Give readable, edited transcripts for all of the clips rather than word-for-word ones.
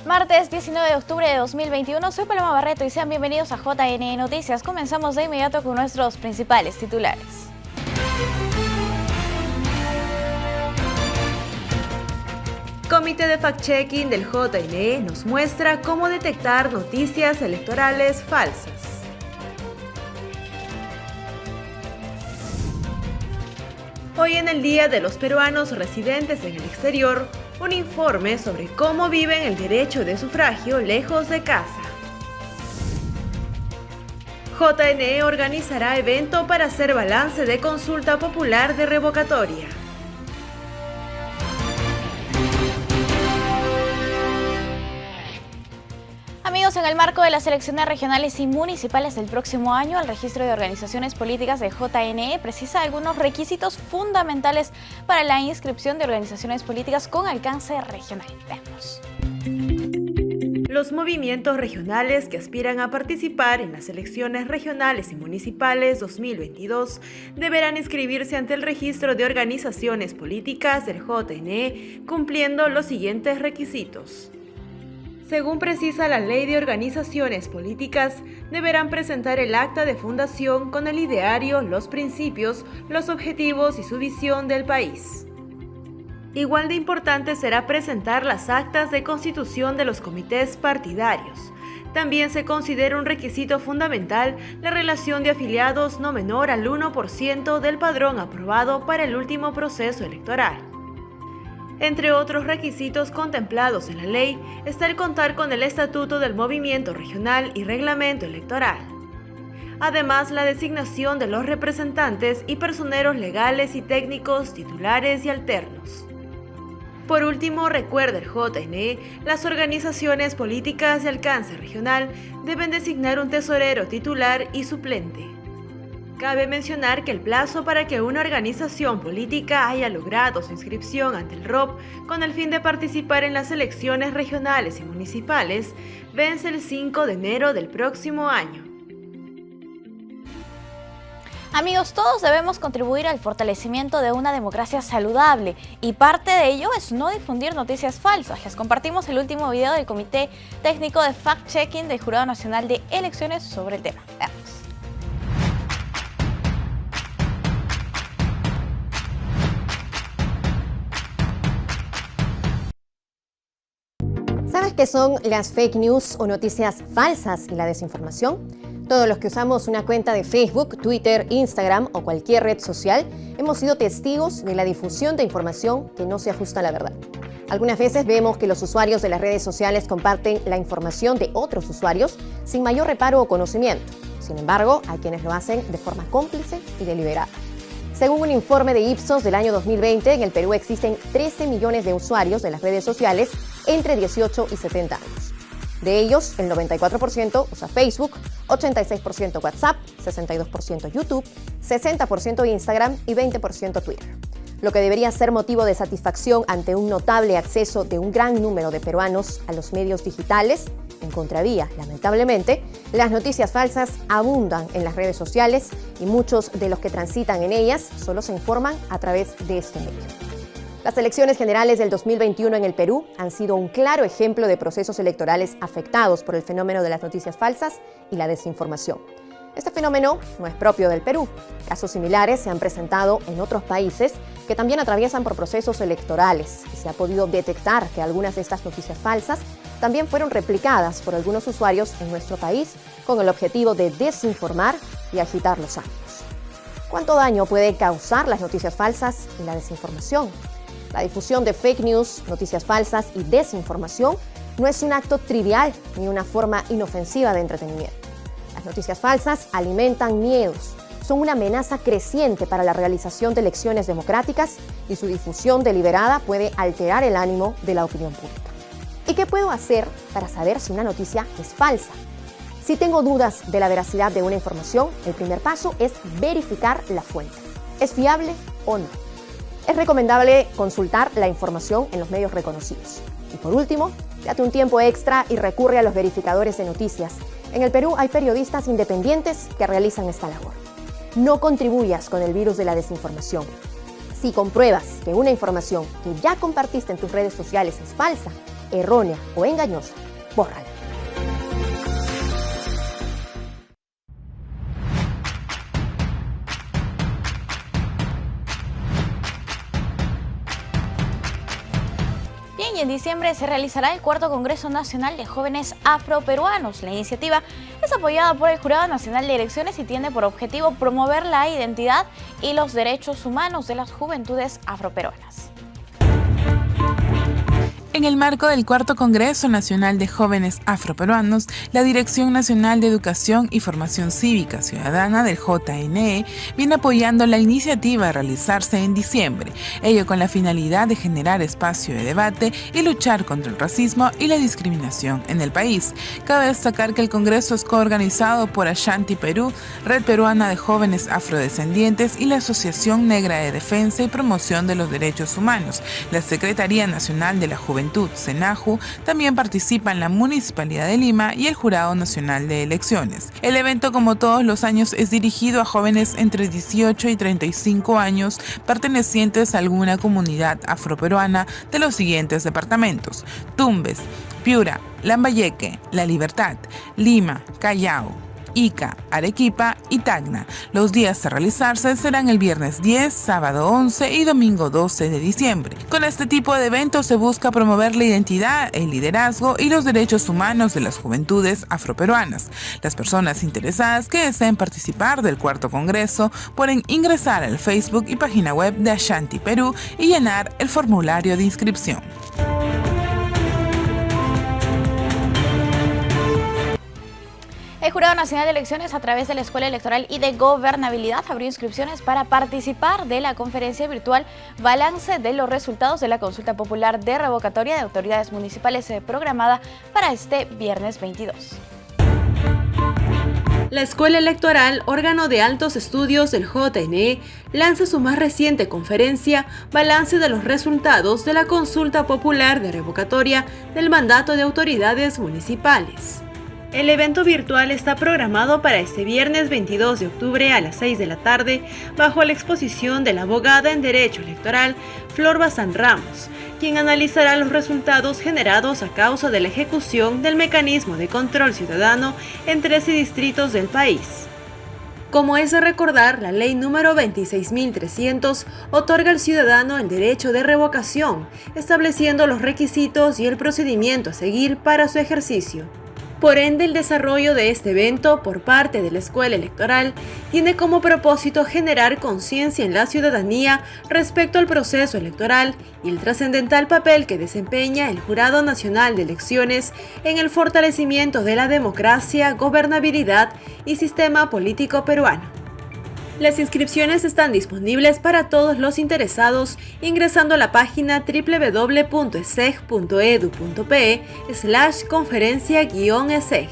Martes 19 de octubre de 2021, soy Paloma Barreto y sean bienvenidos a JN Noticias. Comenzamos de inmediato con nuestros principales titulares. Comité de fact-checking del JNE nos muestra cómo detectar noticias electorales falsas. Hoy en el Día de los Peruanos Residentes en el Exterior, un informe sobre cómo viven el derecho de sufragio lejos de casa. JNE organizará evento para hacer balance de consulta popular de revocatoria. Amigos, en el marco de las elecciones regionales y municipales del próximo año, el registro de organizaciones políticas de JNE precisa algunos requisitos fundamentales para la inscripción de organizaciones políticas con alcance regional. Veamos. Los movimientos regionales que aspiran a participar en las elecciones regionales y municipales 2022 deberán inscribirse ante el registro de organizaciones políticas del JNE cumpliendo los siguientes requisitos. Según precisa la Ley de Organizaciones Políticas, deberán presentar el acta de fundación con el ideario, los principios, los objetivos y su visión del país. Igual de importante será presentar las actas de constitución de los comités partidarios. También se considera un requisito fundamental la relación de afiliados no menor al 1% del padrón aprobado para el último proceso electoral. Entre otros requisitos contemplados en la ley está el contar con el estatuto del movimiento regional y reglamento electoral. Además, la designación de los representantes y personeros legales y técnicos titulares y alternos. Por último, recuerda el JNE, las organizaciones políticas de alcance regional deben designar un tesorero titular y suplente. Cabe mencionar que el plazo para que una organización política haya logrado su inscripción ante el ROP con el fin de participar en las elecciones regionales y municipales vence el 5 de enero del próximo año. Amigos, todos debemos contribuir al fortalecimiento de una democracia saludable y parte de ello es no difundir noticias falsas. Les compartimos el último video del Comité Técnico de Fact-Checking del Jurado Nacional de Elecciones sobre el tema. Veamos. ¿Sabes qué son las fake news o noticias falsas y la desinformación? Todos los que usamos una cuenta de Facebook, Twitter, Instagram o cualquier red social hemos sido testigos de la difusión de información que no se ajusta a la verdad. Algunas veces vemos que los usuarios de las redes sociales comparten la información de otros usuarios sin mayor reparo o conocimiento. Sin embargo, hay quienes lo hacen de forma cómplice y deliberada. Según un informe de Ipsos del año 2020, en el Perú existen 13 millones de usuarios de las redes sociales entre 18 y 70 años. De ellos, el 94% usa Facebook, 86% WhatsApp, 62% YouTube, 60% Instagram y 20% Twitter. Lo que debería ser motivo de satisfacción ante un notable acceso de un gran número de peruanos a los medios digitales, en contravía, lamentablemente, las noticias falsas abundan en las redes sociales y muchos de los que transitan en ellas solo se informan a través de este medio. Las elecciones generales del 2021 en el Perú han sido un claro ejemplo de procesos electorales afectados por el fenómeno de las noticias falsas y la desinformación. Este fenómeno no es propio del Perú. Casos similares se han presentado en otros países que también atraviesan por procesos electorales y se ha podido detectar que algunas de estas noticias falsas también fueron replicadas por algunos usuarios en nuestro país con el objetivo de desinformar y agitar los ánimos. ¿Cuánto daño puede causar las noticias falsas y la desinformación? La difusión de fake news, noticias falsas y desinformación no es un acto trivial ni una forma inofensiva de entretenimiento. Las noticias falsas alimentan miedos, son una amenaza creciente para la realización de elecciones democráticas y su difusión deliberada puede alterar el ánimo de la opinión pública. ¿Y qué puedo hacer para saber si una noticia es falsa? Si tengo dudas de la veracidad de una información, el primer paso es verificar la fuente. ¿Es fiable o no? Es recomendable consultar la información en los medios reconocidos. Y por último, date un tiempo extra y recurre a los verificadores de noticias. En el Perú hay periodistas independientes que realizan esta labor. No contribuyas con el virus de la desinformación. Si compruebas que una información que ya compartiste en tus redes sociales es falsa, errónea o engañosa, bórrala. Bien, y en diciembre se realizará el cuarto Congreso Nacional de Jóvenes Afroperuanos. La iniciativa es apoyada por el Jurado Nacional de Elecciones y tiene por objetivo promover la identidad y los derechos humanos de las juventudes afroperuanas. En el marco del Cuarto Congreso Nacional de Jóvenes Afroperuanos, la Dirección Nacional de Educación y Formación Cívica Ciudadana del JNE viene apoyando la iniciativa a realizarse en diciembre, ello con la finalidad de generar espacio de debate y luchar contra el racismo y la discriminación en el país. Cabe destacar que el Congreso es coorganizado por Ashanti Perú, Red Peruana de Jóvenes Afrodescendientes y la Asociación Negra de Defensa y Promoción de los Derechos Humanos. La Secretaría Nacional de la Juventud, SENAJU, también participa en la Municipalidad de Lima y el Jurado Nacional de Elecciones. El evento, como todos los años, es dirigido a jóvenes entre 18 y 35 años pertenecientes a alguna comunidad afroperuana de los siguientes departamentos: Tumbes, Piura, Lambayeque, La Libertad, Lima, Callao, Ica, Arequipa y Tacna. Los días a realizarse serán el viernes 10, sábado 11 y domingo 12 de diciembre. Con este tipo de eventos se busca promover la identidad, el liderazgo y los derechos humanos de las juventudes afroperuanas. Las personas interesadas que deseen participar del cuarto congreso pueden ingresar al Facebook y página web de Ashanti Perú y llenar el formulario de inscripción. El Jurado Nacional de Elecciones, a través de la Escuela Electoral y de Gobernabilidad, abrió inscripciones para participar de la conferencia virtual Balance de los resultados de la consulta popular de revocatoria de autoridades municipales programada para este viernes 22. La Escuela Electoral, órgano de altos estudios del JNE, lanza su más reciente conferencia Balance de los resultados de la consulta popular de revocatoria del mandato de autoridades municipales. El evento virtual está programado para este viernes 22 de octubre a las 6 de la tarde, bajo la exposición de la abogada en Derecho Electoral, Flor Bazán Ramos, quien analizará los resultados generados a causa de la ejecución del mecanismo de control ciudadano en 13 distritos del país. Como es de recordar, la ley número 26.300 otorga al ciudadano el derecho de revocación, estableciendo los requisitos y el procedimiento a seguir para su ejercicio. Por ende, el desarrollo de este evento por parte de la Escuela Electoral tiene como propósito generar conciencia en la ciudadanía respecto al proceso electoral y el trascendental papel que desempeña el Jurado Nacional de Elecciones en el fortalecimiento de la democracia, gobernabilidad y sistema político peruano. Las inscripciones están disponibles para todos los interesados ingresando a la página www.eseg.edu.pe/conferencia-eseg.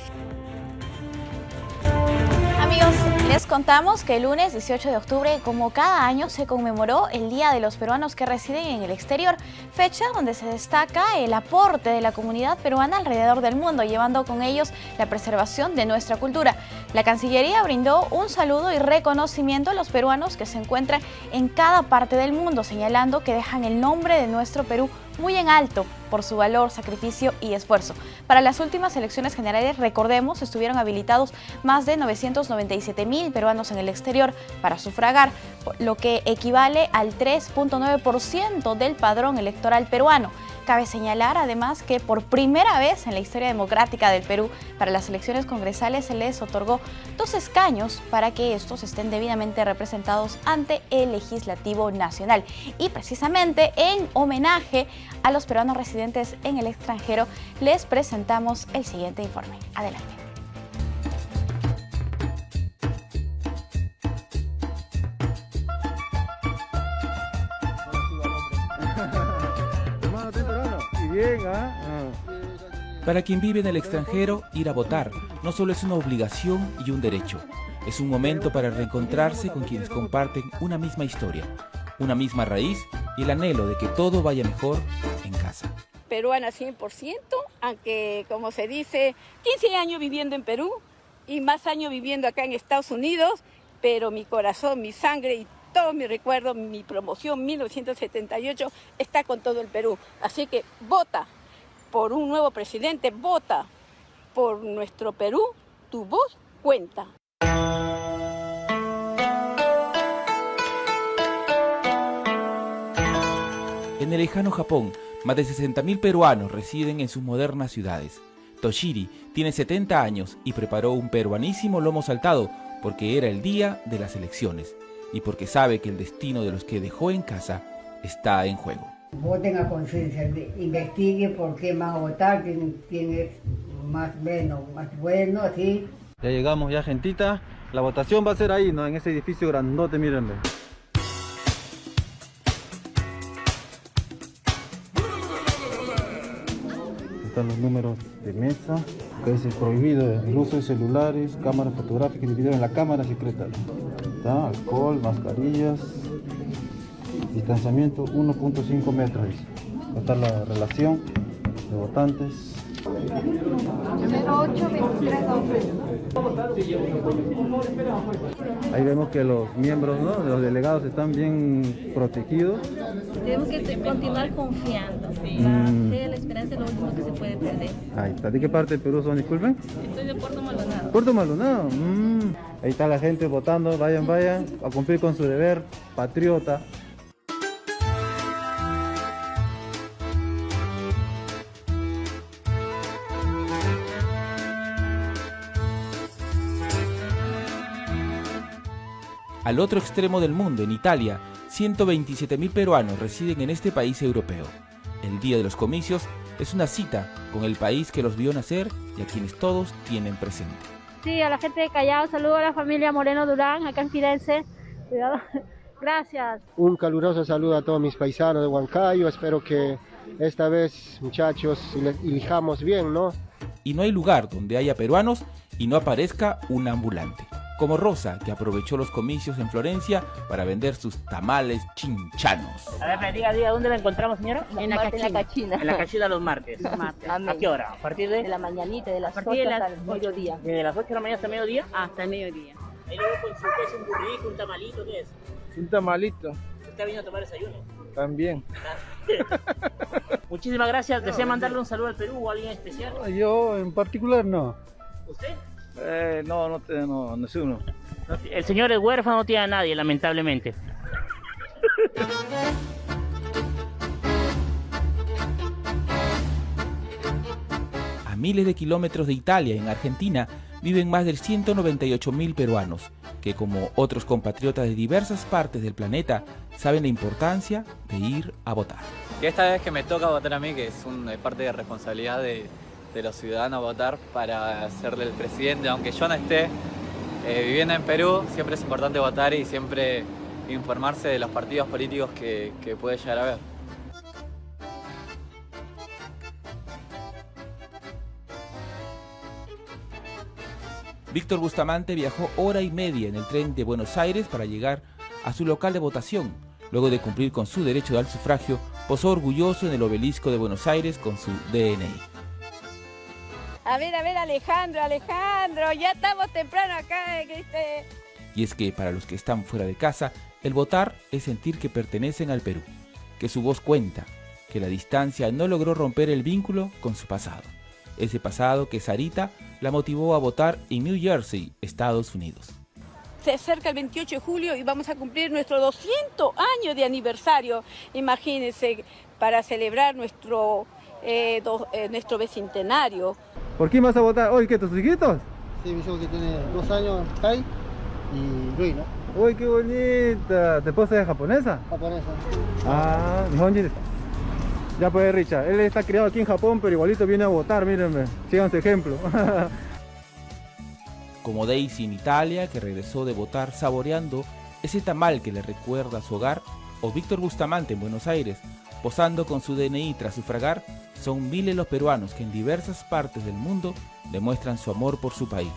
Amigos, les contamos que el lunes 18 de octubre, como cada año, se conmemoró el Día de los Peruanos que residen en el exterior, fecha donde se destaca el aporte de la comunidad peruana alrededor del mundo, llevando con ellos la preservación de nuestra cultura. La Cancillería brindó un saludo y reconocimiento a los peruanos que se encuentran en cada parte del mundo, señalando que dejan el nombre de nuestro Perú muy en alto por su valor, sacrificio y esfuerzo. Para las últimas elecciones generales, recordemos, estuvieron habilitados más de 997.000 peruanos en el exterior para sufragar, lo que equivale al 3.9% del padrón electoral peruano. Cabe señalar además que por primera vez en la historia democrática del Perú, para las elecciones congresales se les otorgó 2 escaños para que estos estén debidamente representados ante el Legislativo Nacional. Y precisamente en homenaje a los peruanos residentes en el extranjero, les presentamos el siguiente informe. Adelante. Para quien vive en el extranjero, ir a votar no solo es una obligación y un derecho, es un momento para reencontrarse con quienes comparten una misma historia, una misma raíz y el anhelo de que todo vaya mejor en casa. Peruana 100%, aunque como se dice, 15 años viviendo en Perú y más años viviendo acá en Estados Unidos, pero mi corazón, mi sangre y todo mi recuerdo, mi promoción 1978 está con todo el Perú. Así que vota por un nuevo presidente, vota por nuestro Perú, tu voz cuenta. En el lejano Japón, más de 60.000 peruanos residen en sus modernas ciudades. Toshiri tiene 70 años y preparó un peruanísimo lomo saltado porque era el día de las elecciones y porque sabe que el destino de los que dejó en casa está en juego. Voten a conciencia, investiguen por qué van a votar, quién es más bueno, así. Ya llegamos, ya gentita. La votación va a ser ahí, ¿no? En ese edificio grandote, mírenme. Están los números de mesa, que es prohibido el uso de celulares, cámaras fotográficas y video en la cámara secreta. Está, alcohol, mascarillas, distanciamiento 1.5 metros. Está la relación de votantes. 08-23-12. Ahí vemos que los miembros, ¿no?, de los delegados están bien protegidos. Tenemos que continuar confiando. Sí. La fe, la esperanza es lo último que se puede perder. Ahí está. ¿De qué parte del Perú son, disculpen? Estoy de Puerto Maldonado. Puerto Maldonado. Ahí está la gente votando. Vayan a cumplir con su deber patriota. Al otro extremo del mundo, en Italia, 127.000 peruanos residen en este país europeo. El día de los comicios es una cita con el país que los vio nacer y a quienes todos tienen presente. Sí, a la gente de Callao, saludo a la familia Moreno Durán, acá en Firenze. Cuidado. Gracias. Un caluroso saludo a todos mis paisanos de Huancayo. Espero que esta vez, muchachos, elijamos bien, ¿no? Y no hay lugar donde haya peruanos y no aparezca un ambulante. Como Rosa, que aprovechó los comicios en Florencia para vender sus tamales chinchanos. A ver, diga, ¿dónde la encontramos, señora? En la Cachina. En la Cachina los martes. ¿A qué hora? ¿A partir de? De la mañanita, de las 8 hasta el mediodía. ¿Desde las 8 de la mañana hasta el mediodía? Hasta el mediodía. Ahí luego con su ¿qué es? Un burrito, un tamalito, ¿qué es? Un tamalito. ¿Usted ha venido a tomar desayuno? También. Muchísimas gracias. ¿Desea mandarle un saludo al Perú o a alguien especial? Yo en particular no. ¿Usted? No sé uno. El señor es huérfano, no tiene a nadie, lamentablemente. A miles de kilómetros de Italia, en Argentina, viven más de 198.000 peruanos, que como otros compatriotas de diversas partes del planeta, saben la importancia de ir a votar. Y esta vez que me toca votar a mí, que es parte de responsabilidad de los ciudadanos votar para serle el presidente, aunque yo no esté viviendo en Perú, siempre es importante votar y siempre informarse de los partidos políticos que puede llegar a haber. Víctor Bustamante viajó hora y media en el tren de Buenos Aires para llegar a su local de votación. Luego de cumplir con su derecho al sufragio, posó orgulloso en el obelisco de Buenos Aires con su DNI. A ver, Alejandro, ya estamos temprano acá, Y es que para los que están fuera de casa, el votar es sentir que pertenecen al Perú, que su voz cuenta, que la distancia no logró romper el vínculo con su pasado. Ese pasado que Sarita la motivó a votar en New Jersey, Estados Unidos. Se acerca el 28 de julio y vamos a cumplir nuestro 200 años de aniversario. Imagínense, para celebrar nuestro bicentenario. ¿Por quién vas a votar? ¿Hoy qué, tus hijitos? Sí, mi hijo que tiene 2 años, Kai y Luis, ¿no? ¡Uy, qué bonita! ¿Tu esposa es japonesa? Japonesa. Ah, Nihonjin. Ya pues, Richard, él está criado aquí en Japón, pero igualito viene a votar, mírenme, sigan su ejemplo. Como Daisy en Italia, que regresó de votar saboreando ese tamal que le recuerda a su hogar, o Víctor Bustamante en Buenos Aires, posando con su DNI tras sufragar, son miles los peruanos que en diversas partes del mundo demuestran su amor por su país,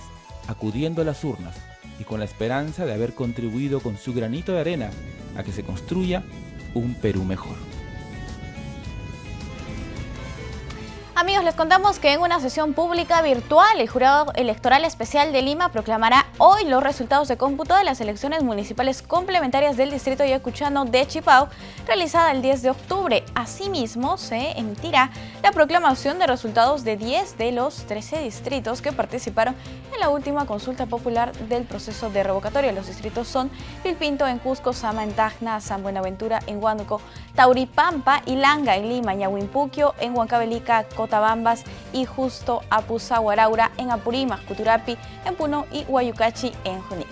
acudiendo a las urnas y con la esperanza de haber contribuido con su granito de arena a que se construya un Perú mejor. Amigos, Amigos, les contamos que en una sesión pública virtual, el Jurado Electoral Especial de Lima proclamará hoy los resultados de cómputo de las elecciones municipales complementarias del distrito yacuchano de Chipao, realizada el 10 de octubre. Asimismo, se emitirá la proclamación de resultados de 10 de los 13 distritos que participaron en la última consulta popular del proceso de revocatoria. Los distritos son Pilpinto en Cusco, Sama en Tacna, San Buenaventura en Huánuco, Tauripampa y Langa en Lima, Ñahuimpuquio en Huancavelica, Cotabambas y Justo Apuza, Huaraura en Apurímac, Cuturapi en Puno y Huayucachi en Junín.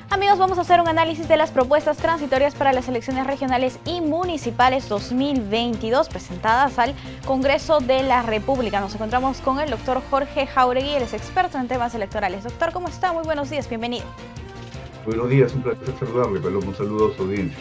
Amigos, vamos a hacer un análisis de las propuestas transitorias para las elecciones regionales y municipales 2022 presentadas al Congreso de la República. Nos encontramos con el doctor Jorge Jauregui, él es experto en temas electorales. Doctor, ¿cómo está? Muy buenos días, bienvenido. Buenos días, un placer saludarle, Paloma. Un saludo a su audiencia.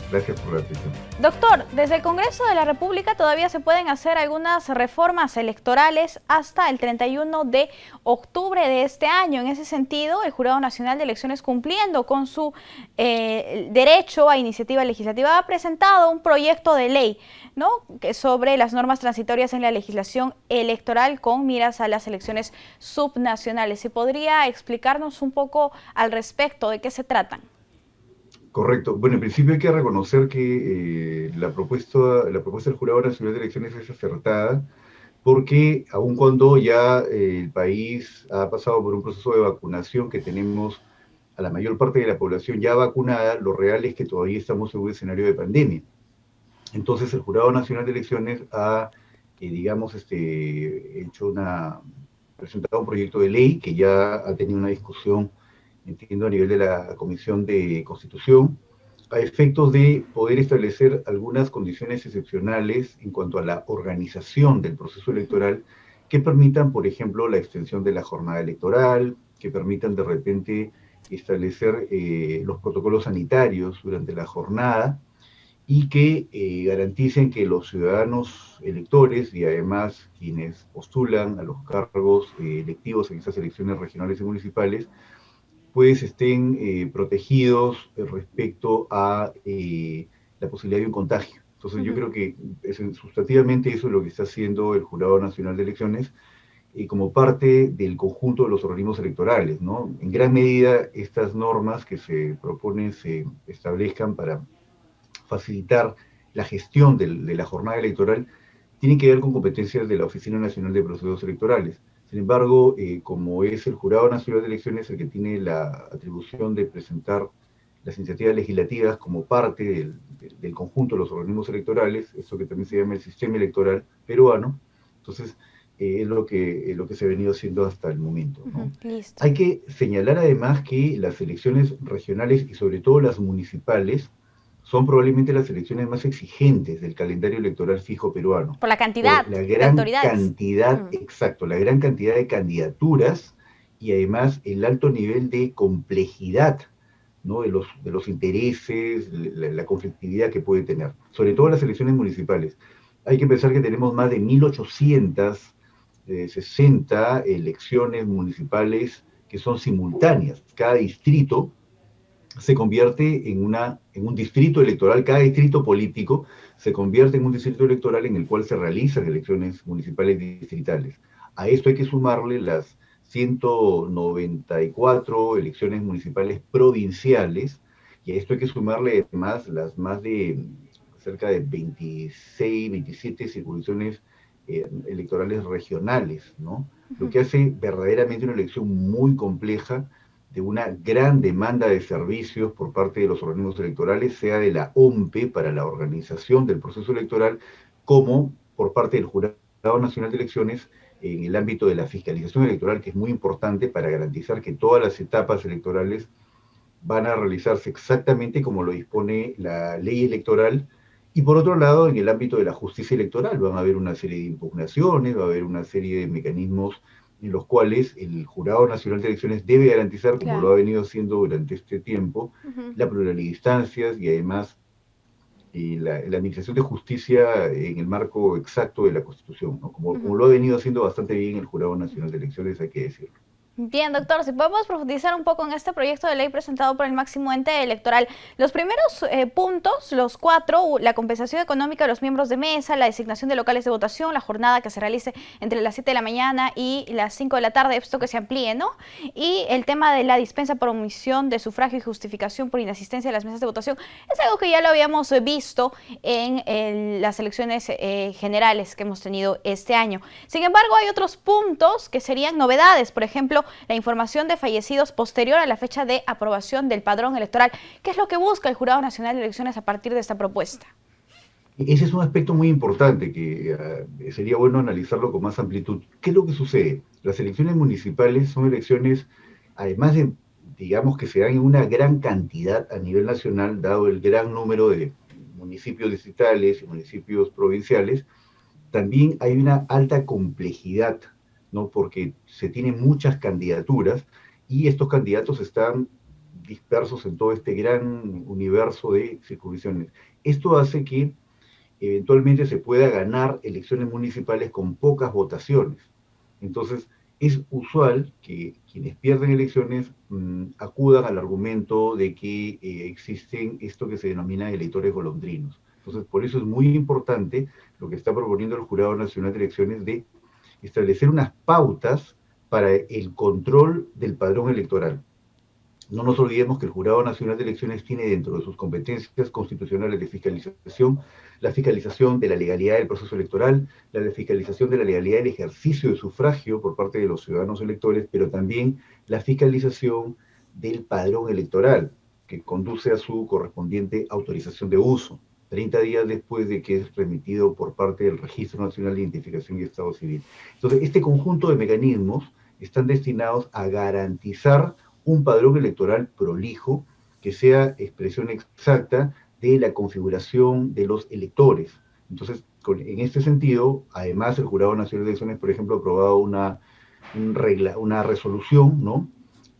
Gracias por la atención. Doctor, desde el Congreso de la República todavía se pueden hacer algunas reformas electorales hasta el 31 de octubre de este año. En ese sentido, el Jurado Nacional de Elecciones, cumpliendo con su derecho a iniciativa legislativa, ha presentado un proyecto de ley, ¿no?, sobre las normas transitorias en la legislación electoral con miras a las elecciones subnacionales. ¿Se podría explicarnos un poco al respecto de qué se tratan? Correcto. Bueno, en principio hay que reconocer que la propuesta del Jurado Nacional de Elecciones es acertada, porque aun cuando ya el país ha pasado por un proceso de vacunación, que tenemos a la mayor parte de la población ya vacunada, lo real es que todavía estamos en un escenario de pandemia. Entonces el Jurado Nacional de Elecciones ha, presentado un proyecto de ley que ya ha tenido una discusión, entiendo, a nivel de la Comisión de Constitución, a efectos de poder establecer algunas condiciones excepcionales en cuanto a la organización del proceso electoral que permitan, por ejemplo, la extensión de la jornada electoral, que permitan de repente establecer los protocolos sanitarios durante la jornada y que garanticen que los ciudadanos electores y además quienes postulan a los cargos electivos en esas elecciones regionales y municipales pues estén protegidos respecto a la posibilidad de un contagio. Entonces yo creo que sustantivamente eso es lo que está haciendo el Jurado Nacional de Elecciones como parte del conjunto de los organismos electorales, ¿no? En gran medida estas normas que se proponen se establezcan para facilitar la gestión de la jornada electoral tienen que ver con competencias de la Oficina Nacional de Procesos Electorales. Sin embargo, como es el Jurado Nacional de Elecciones el que tiene la atribución de presentar las iniciativas legislativas como parte del conjunto de los organismos electorales, eso que también se llama el sistema electoral peruano, entonces es lo que se ha venido haciendo hasta el momento, ¿no? Listo. Hay que señalar además que las elecciones regionales y sobre todo las municipales son probablemente las elecciones más exigentes del calendario electoral fijo peruano. Por la cantidad por la de gran autoridades. cantidad, exacto, la gran cantidad de candidaturas y además el alto nivel de complejidad, ¿no?, de los intereses, la conflictividad que puede tener. Sobre todo las elecciones municipales. Hay que pensar que tenemos más de 1.860 elecciones municipales que son simultáneas. Cada distrito se convierte en un distrito electoral, cada distrito político se convierte en un distrito electoral en el cual se realizan elecciones municipales distritales. A esto hay que sumarle las 194 elecciones municipales provinciales, y a esto hay que sumarle además las más de cerca de 26, 27 circunscripciones electorales regionales, ¿no? Lo que hace verdaderamente una elección muy compleja, de una gran demanda de servicios por parte de los organismos electorales, sea de la OMPE para la organización del proceso electoral, como por parte del Jurado Nacional de Elecciones en el ámbito de la fiscalización electoral, que es muy importante para garantizar que todas las etapas electorales van a realizarse exactamente como lo dispone la ley electoral. Y por otro lado, en el ámbito de la justicia electoral van a haber una serie de impugnaciones, va a haber una serie de mecanismos en los cuales el Jurado Nacional de Elecciones debe garantizar, como lo ha venido haciendo durante este tiempo, la pluralidad de instancias y además la administración de justicia en el marco exacto de la Constitución, ¿no? Como lo ha venido haciendo bastante bien el Jurado Nacional de Elecciones, hay que decirlo. Bien, doctor, si podemos profundizar un poco en este proyecto de ley presentado por el máximo ente electoral. Los primeros puntos, los 4, la compensación económica de los miembros de mesa, la designación de locales de votación, la jornada que se realice entre las 7 de la mañana y las 5 de la tarde, esto que se amplíe, ¿no? Y el tema de la dispensa por omisión de sufragio y justificación por inasistencia a las mesas de votación, es algo que ya lo habíamos visto en las elecciones generales que hemos tenido este año. Sin embargo, hay otros puntos que serían novedades, por ejemplo, la información de fallecidos posterior a la fecha de aprobación del padrón electoral. ¿Qué es lo que busca el Jurado Nacional de Elecciones a partir de esta propuesta? Ese es un aspecto muy importante que sería bueno analizarlo con más amplitud. ¿Qué es lo que sucede? Las elecciones municipales son elecciones, además de, digamos, que se dan en una gran cantidad a nivel nacional, dado el gran número de municipios distritales y municipios provinciales, también hay una alta complejidad, ¿no? Porque se tienen muchas candidaturas y estos candidatos están dispersos en todo este gran universo de circunscripciones. Esto hace que eventualmente se pueda ganar elecciones municipales con pocas votaciones. Entonces, es usual que quienes pierden elecciones acudan al argumento de que existen esto que se denomina electores golondrinos. Entonces, por eso es muy importante lo que está proponiendo el Jurado Nacional de Elecciones de establecer unas pautas para el control del padrón electoral. No nos olvidemos que el Jurado Nacional de Elecciones tiene dentro de sus competencias constitucionales de fiscalización, la fiscalización de la legalidad del proceso electoral, la fiscalización de la legalidad del ejercicio de sufragio por parte de los ciudadanos electores, pero también la fiscalización del padrón electoral, que conduce a su correspondiente autorización de uso, 30 días después de que es remitido por parte del Registro Nacional de Identificación y Estado Civil. Entonces, este conjunto de mecanismos están destinados a garantizar un padrón electoral prolijo que sea expresión exacta de la configuración de los electores. Entonces, en este sentido, además el Jurado Nacional de Elecciones, por ejemplo, ha aprobado una resolución, ¿no?,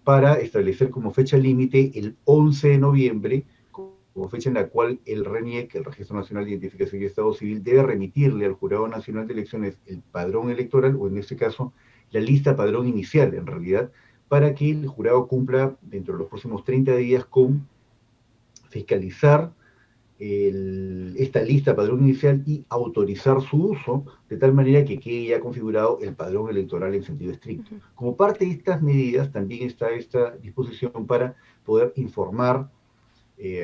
para establecer como fecha límite el 11 de noviembre, como fecha en la cual el RENIEC, el Registro Nacional de Identificación y Estado Civil, debe remitirle al Jurado Nacional de Elecciones el padrón electoral, o en este caso, la lista padrón inicial, en realidad, para que el jurado cumpla dentro de los próximos 30 días con fiscalizar esta lista padrón inicial y autorizar su uso, de tal manera que quede ya configurado el padrón electoral en sentido estricto. Como parte de estas medidas, también está esta disposición para poder informar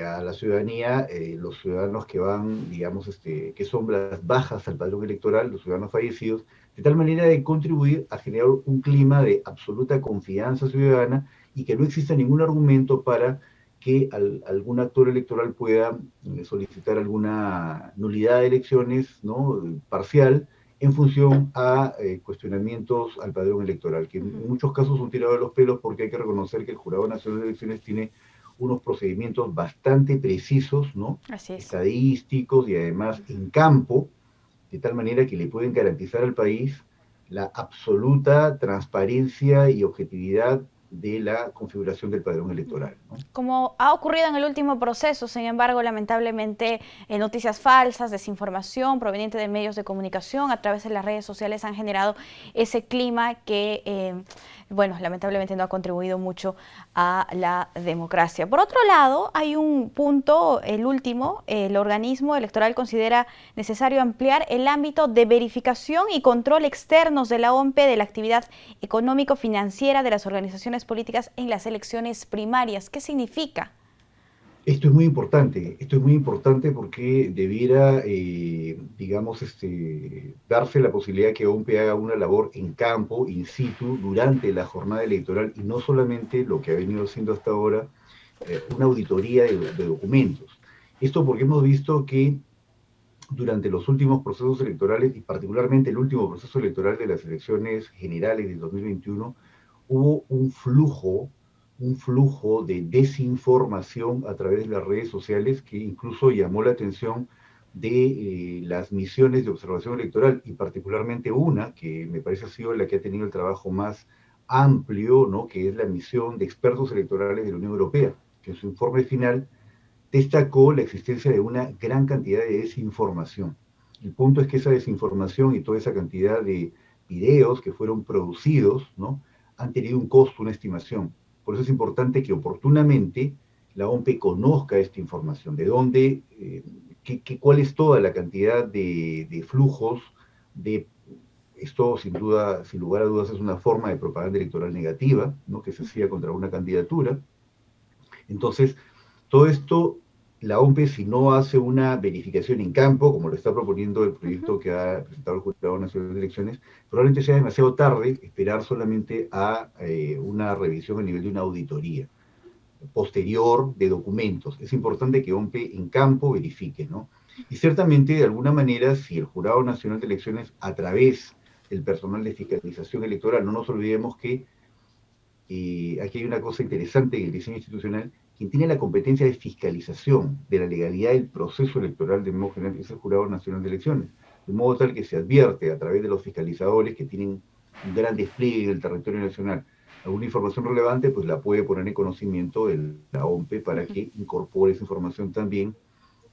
a la ciudadanía, los ciudadanos que van, digamos, que son las bajas al padrón electoral, los ciudadanos fallecidos, de tal manera de contribuir a generar un clima de absoluta confianza ciudadana y que no exista ningún argumento para que algún actor electoral pueda solicitar alguna nulidad de elecciones, ¿no?, parcial, en función a cuestionamientos al padrón electoral, que en muchos casos son tirados de los pelos, porque hay que reconocer que el Jurado Nacional de Elecciones tiene unos procedimientos bastante precisos, ¿no?, estadísticos y además en campo, de tal manera que le pueden garantizar al país la absoluta transparencia y objetividad de la configuración del padrón electoral, ¿no? Como ha ocurrido en el último proceso, sin embargo, lamentablemente, noticias falsas, desinformación proveniente de medios de comunicación a través de las redes sociales han generado ese clima que, bueno, lamentablemente no ha contribuido mucho a la democracia. Por otro lado, hay un punto, el último, el organismo electoral considera necesario ampliar el ámbito de verificación y control externos de la OMPE de la actividad económico-financiera de las organizaciones políticas en las elecciones primarias. ¿Qué significa? Esto es muy importante porque debiera, digamos, darse la posibilidad que OMPE haga una labor en campo, in situ, durante la jornada electoral, y no solamente lo que ha venido haciendo hasta ahora, una auditoría de documentos. Esto porque hemos visto que durante los últimos procesos electorales, y particularmente el último proceso electoral de las elecciones generales del 2021, hubo un flujo de desinformación a través de las redes sociales que incluso llamó la atención de las misiones de observación electoral, y particularmente una que me parece ha sido la que ha tenido el trabajo más amplio, ¿no?, que es la misión de expertos electorales de la Unión Europea, que en su informe final destacó la existencia de una gran cantidad de desinformación. El punto es que esa desinformación y toda esa cantidad de videos que fueron producidos, ¿no?, han tenido un costo, una estimación. Por eso es importante que oportunamente la OMPE conozca esta información, de dónde, cuál es toda la cantidad de flujos de... Esto, sin duda, sin lugar a dudas, es una forma de propaganda electoral negativa, ¿no?, que se hacía contra una candidatura. Entonces, todo esto, la OMPE, si no hace una verificación en campo, como lo está proponiendo el proyecto que ha presentado el Jurado Nacional de Elecciones, probablemente sea demasiado tarde esperar solamente a una revisión a nivel de una auditoría posterior de documentos. Es importante que OMPE en campo verifique, ¿no? Y ciertamente, de alguna manera, si el Jurado Nacional de Elecciones, a través del personal de fiscalización electoral, no nos olvidemos que aquí hay una cosa interesante en el diseño institucional: quien tiene la competencia de fiscalización de la legalidad del proceso electoral de modo general es el Jurado Nacional de Elecciones, de modo tal que se advierte a través de los fiscalizadores que tienen un gran despliegue en el territorio nacional alguna información relevante, pues la puede poner en conocimiento de la OMPE para que incorpore esa información también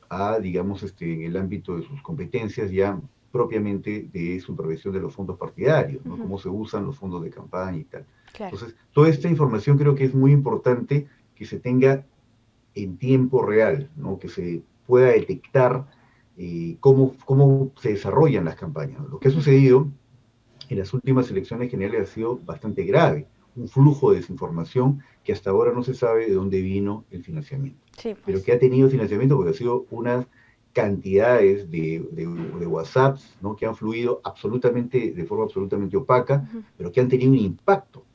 a, digamos, en el ámbito de sus competencias ya propiamente de supervisión de los fondos partidarios, ¿no? Cómo se usan los fondos de campaña y tal. Claro. Entonces, toda esta información creo que es muy importante que se tenga en tiempo real, ¿no? Que se pueda detectar cómo se desarrollan las campañas. Lo que ha sucedido en las últimas elecciones generales ha sido bastante grave, un flujo de desinformación que hasta ahora no se sabe de dónde vino el financiamiento. Sí, pues. Pero que ha tenido financiamiento porque ha sido unas cantidades de WhatsApps, ¿no?, que han fluido de forma absolutamente opaca, pero que han tenido un impacto,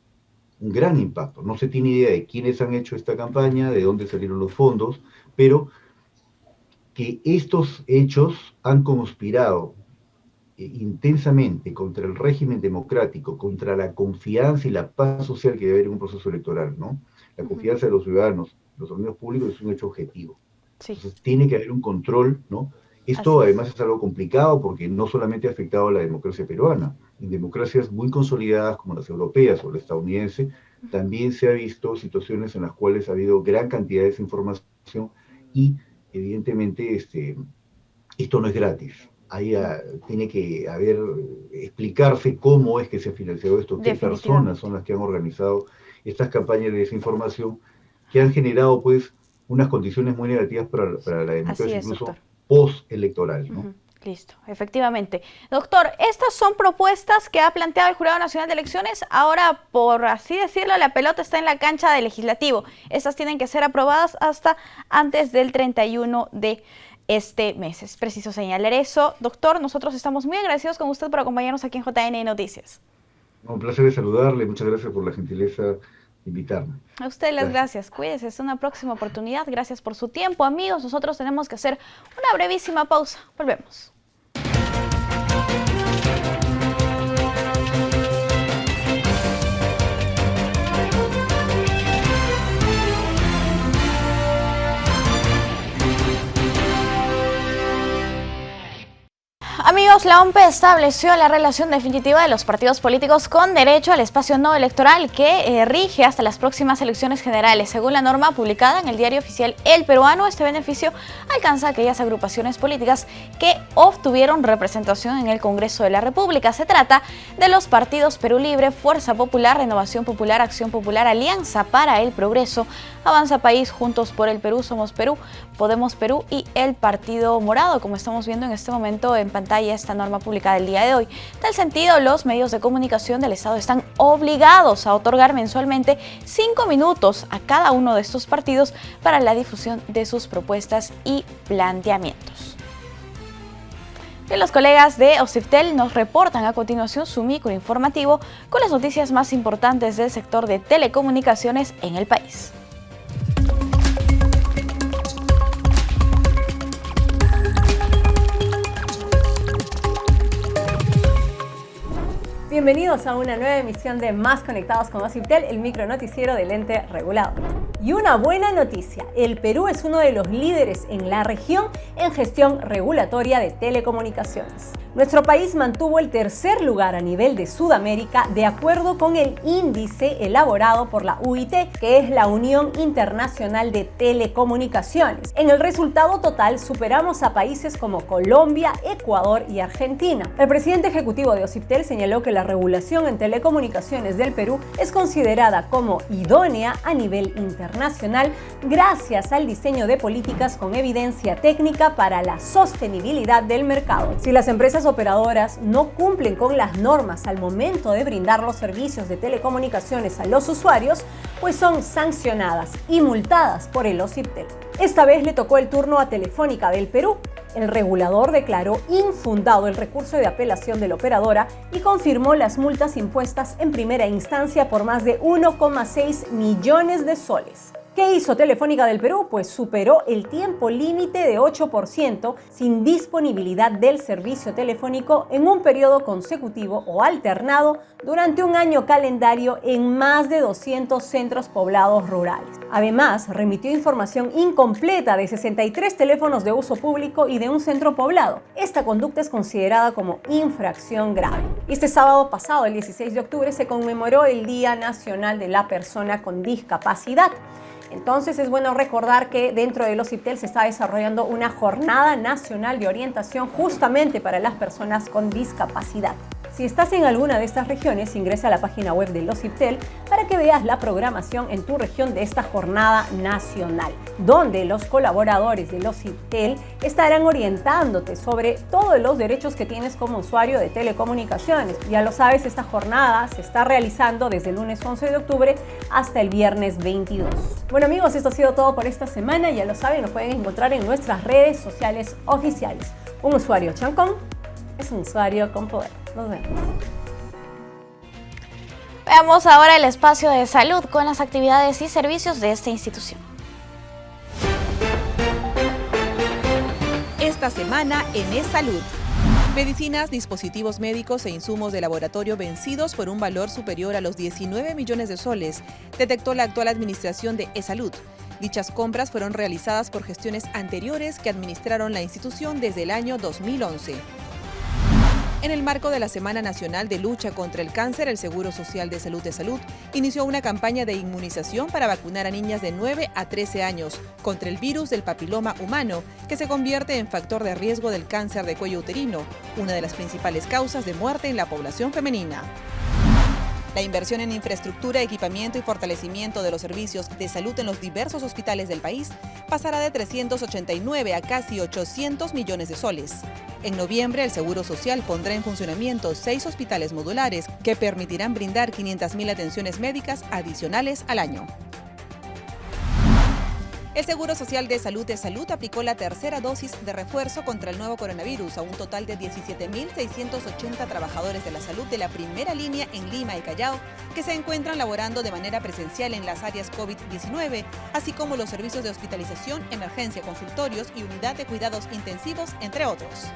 un gran impacto. No se tiene idea de quiénes han hecho esta campaña, de dónde salieron los fondos, pero que estos hechos han conspirado intensamente contra el régimen democrático, contra la confianza y la paz social que debe haber en un proceso electoral, ¿no? La confianza de los ciudadanos, los organismos públicos, es un hecho objetivo. Sí. Entonces tiene que haber un control, ¿no? Esto además es algo complicado porque no solamente ha afectado a la democracia peruana. En democracias muy consolidadas como las europeas o la estadounidense, también se ha visto situaciones en las cuales ha habido gran cantidad de desinformación y evidentemente esto no es gratis. Ahí tiene que explicarse cómo es que se ha financiado esto, qué personas son las que han organizado estas campañas de desinformación que han generado pues unas condiciones muy negativas para la democracia, incluso postelectoral, ¿no? Listo, efectivamente. Doctor, estas son propuestas que ha planteado el Jurado Nacional de Elecciones. Ahora, por así decirlo, la pelota está en la cancha del Legislativo. Estas tienen que ser aprobadas hasta antes del 31 de este mes. Es preciso señalar eso. Doctor, nosotros estamos muy agradecidos con usted por acompañarnos aquí en JN Noticias. Un placer de saludarle. Muchas gracias por la gentileza de invitarme. A usted las gracias. Cuídese, hasta una próxima oportunidad. Gracias por su tiempo, amigos. Nosotros tenemos que hacer una brevísima pausa. Volvemos. Amigos, la OMPE estableció la relación definitiva de los partidos políticos con derecho al espacio no electoral que rige hasta las próximas elecciones generales. Según la norma publicada en el diario oficial El Peruano, este beneficio alcanza a aquellas agrupaciones políticas que obtuvieron representación en el Congreso de la República. Se trata de los partidos Perú Libre, Fuerza Popular, Renovación Popular, Acción Popular, Alianza para el Progreso, Avanza País, Juntos por el Perú, Somos Perú, Podemos Perú y el Partido Morado, como estamos viendo en este momento en pantalla esta norma publicada el día de hoy. En tal sentido, los medios de comunicación del Estado están obligados a otorgar mensualmente 5 minutos a cada uno de estos partidos para la difusión de sus propuestas y planteamientos. Y los colegas de OCIPTEL nos reportan a continuación su microinformativo con las noticias más importantes del sector de telecomunicaciones en el país. Bienvenidos a una nueva emisión de Más Conectados con OCIPTEL, el micronoticiero del ente regulado. Y una buena noticia, el Perú es uno de los líderes en la región en gestión regulatoria de telecomunicaciones. Nuestro país mantuvo el tercer lugar a nivel de Sudamérica de acuerdo con el índice elaborado por la UIT, que es la Unión Internacional de Telecomunicaciones. En el resultado total superamos a países como Colombia, Ecuador y Argentina. El presidente ejecutivo de OCIPTEL señaló que la regulación en telecomunicaciones del Perú es considerada como idónea a nivel internacional gracias al diseño de políticas con evidencia técnica para la sostenibilidad del mercado. Si las empresas operadoras no cumplen con las normas al momento de brindar los servicios de telecomunicaciones a los usuarios, pues son sancionadas y multadas por el OCIPTEL. Esta vez le tocó el turno a Telefónica del Perú. El regulador declaró infundado el recurso de apelación de la operadora y confirmó las multas impuestas en primera instancia por más de 1,6 millones de soles. ¿Qué hizo Telefónica del Perú? Pues superó el tiempo límite de 8% sin disponibilidad del servicio telefónico en un periodo consecutivo o alternado durante un año calendario en más de 200 centros poblados rurales. Además, remitió información incompleta de 63 teléfonos de uso público y de un centro poblado. Esta conducta es considerada como infracción grave. Este sábado pasado, el 16 de octubre, se conmemoró el Día Nacional de la Persona con Discapacidad. Entonces es bueno recordar que dentro del OCIPTEL se está desarrollando una jornada nacional de orientación justamente para las personas con discapacidad. Si estás en alguna de estas regiones, ingresa a la página web del OCIPTEL para que veas la programación en tu región de esta jornada nacional, donde los colaboradores del OCIPTEL estarán orientándote sobre todos los derechos que tienes como usuario de telecomunicaciones. Ya lo sabes, esta jornada se está realizando desde el lunes 11 de octubre hasta el viernes 22. Bueno amigos, esto ha sido todo por esta semana. Ya lo saben, nos pueden encontrar en nuestras redes sociales oficiales. Un usuario chancón es un usuario con poder. Nos vemos. Veamos ahora el espacio de salud con las actividades y servicios de esta institución. Esta semana en eSalud. Medicinas, dispositivos médicos e insumos de laboratorio vencidos por un valor superior a los 19 millones de soles, detectó la actual administración de eSalud. Dichas compras fueron realizadas por gestiones anteriores que administraron la institución desde el año 2011. En el marco de la Semana Nacional de Lucha contra el Cáncer, el Seguro Social de Salud inició una campaña de inmunización para vacunar a niñas de 9 a 13 años contra el virus del papiloma humano, que se convierte en factor de riesgo del cáncer de cuello uterino, una de las principales causas de muerte en la población femenina. La inversión en infraestructura, equipamiento y fortalecimiento de los servicios de salud en los diversos hospitales del país pasará de 389 a casi 800 millones de soles. En noviembre, el Seguro Social pondrá en funcionamiento 6 hospitales modulares que permitirán brindar 500.000 atenciones médicas adicionales al año. El Seguro Social de Salud aplicó la tercera dosis de refuerzo contra el nuevo coronavirus a un total de 17.680 trabajadores de la salud de la primera línea en Lima y Callao, que se encuentran laborando de manera presencial en las áreas COVID-19, así como los servicios de hospitalización, emergencia, consultorios y unidad de cuidados intensivos, entre otros.